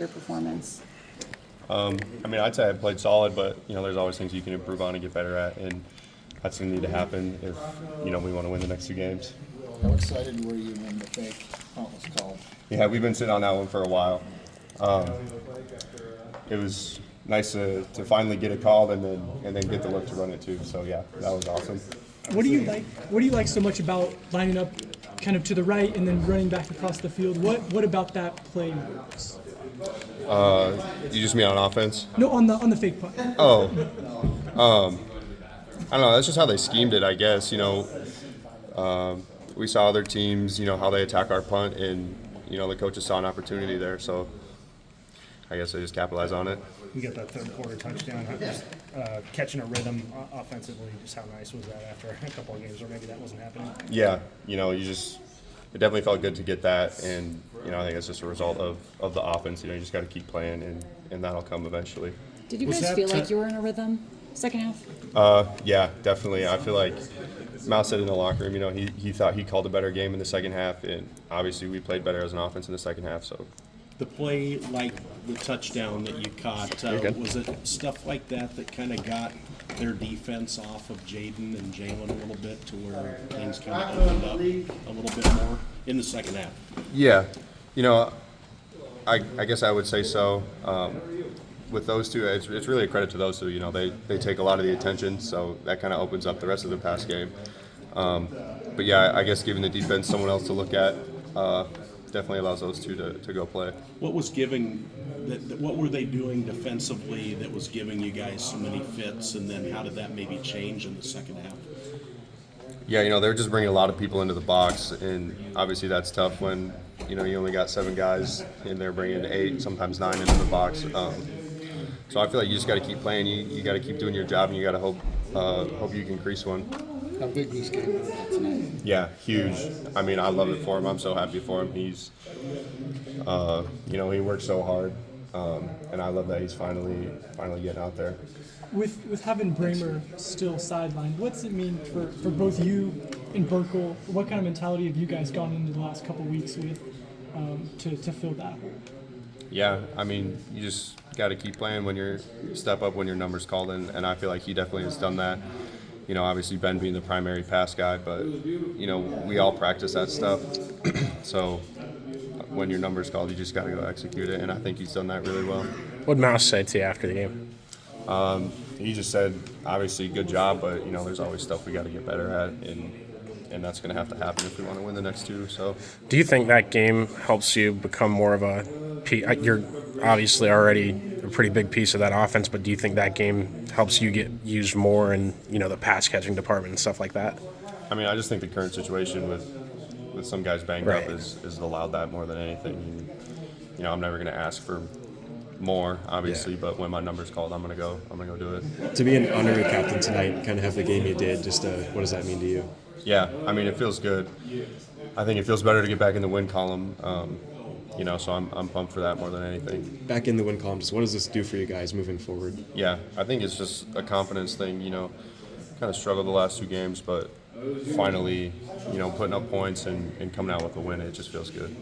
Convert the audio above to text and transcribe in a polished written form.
your performance? I mean, I'd say I played solid, but, there's always things you can improve on and get better at, and that's going to need to happen if, we want to win the next 2 games. How excited were you when the fake punt was called? Yeah, we've been sitting on that one for a while. It was nice to finally get it called and then get the look to run it too. So yeah, that was awesome. What do you like? What do you like so much about lining up kind of to the right and then running back across the field? What about that play works? You just mean on offense? No, on the fake punt. Oh, I don't know. That's just how they schemed it, I guess. We saw other teams, how they attack our punt, and the coaches saw an opportunity there. So I guess they just capitalize on it. You get that third quarter touchdown, just catching a rhythm offensively. Just how nice was that after a couple of games, or maybe that wasn't happening? Yeah, it definitely felt good to get that, and I think it's just a result of the offense. You just got to keep playing, and that'll come eventually. Did you guys feel like you were in a rhythm second half? Yeah, definitely. I feel like Mal said in the locker room, he thought he called a better game in the second half, and obviously we played better as an offense in the second half. So the play, like the touchdown that you caught, was it stuff like that kind of got their defense off of Jaden and Jalen a little bit to where things kind of opened up a little bit more in the second half? Yeah, I guess I would say so. With those two, it's really a credit to those two. They take a lot of the attention, so that kind of opens up the rest of the pass game. But yeah, I guess giving the defense someone else to look at definitely allows those two to go play. What were they doing defensively that was giving you guys so many fits, and then how did that maybe change in the second half? Yeah, they're just bringing a lot of people into the box, and obviously that's tough when you only got 7 guys and they're bringing 8, sometimes 9 into the box. So I feel like you just got to keep playing. You got to keep doing your job, and you got to hope you can crease one. How big was this game tonight? Yeah, huge. I mean, I love it for him. I'm so happy for him. He's, he worked so hard, and I love that he's finally getting out there. With having Bramer still sidelined, what's it mean for both you and Burkle? What kind of mentality have you guys gone into the last couple of weeks with to fill that hole? Yeah, I mean, you just got to keep playing when you step up when your number's called, and I feel like he definitely has done that. Obviously Ben being the primary pass guy, but, we all practice that stuff. So when your number's called, you just got to go execute it, and I think he's done that really well. What did Mouse say to you after the game? He just said, obviously, good job, but, there's always stuff we got to get better at, and that's going to have to happen if we want to win the next 2. So, do you think that game helps you become more of a – you're obviously already a pretty big piece of that offense, but do you think that game helps you get used more in, the pass-catching department and stuff like that? I mean, I just think the current situation with some guys banged up is allowed that more than anything. And, I'm never going to ask for more, obviously, but when my number's called, I'm gonna go do it. To be an honorary captain tonight, kind of have the game you did, just what does that mean to you? Yeah, I mean, it feels good. I think it feels better to get back in the win column. So I'm pumped for that more than anything. Back in the win column, just what does this do for you guys moving forward? Yeah, I think it's just a confidence thing. Kind of struggled the last 2 games, but finally, putting up points and coming out with a win, it just feels good.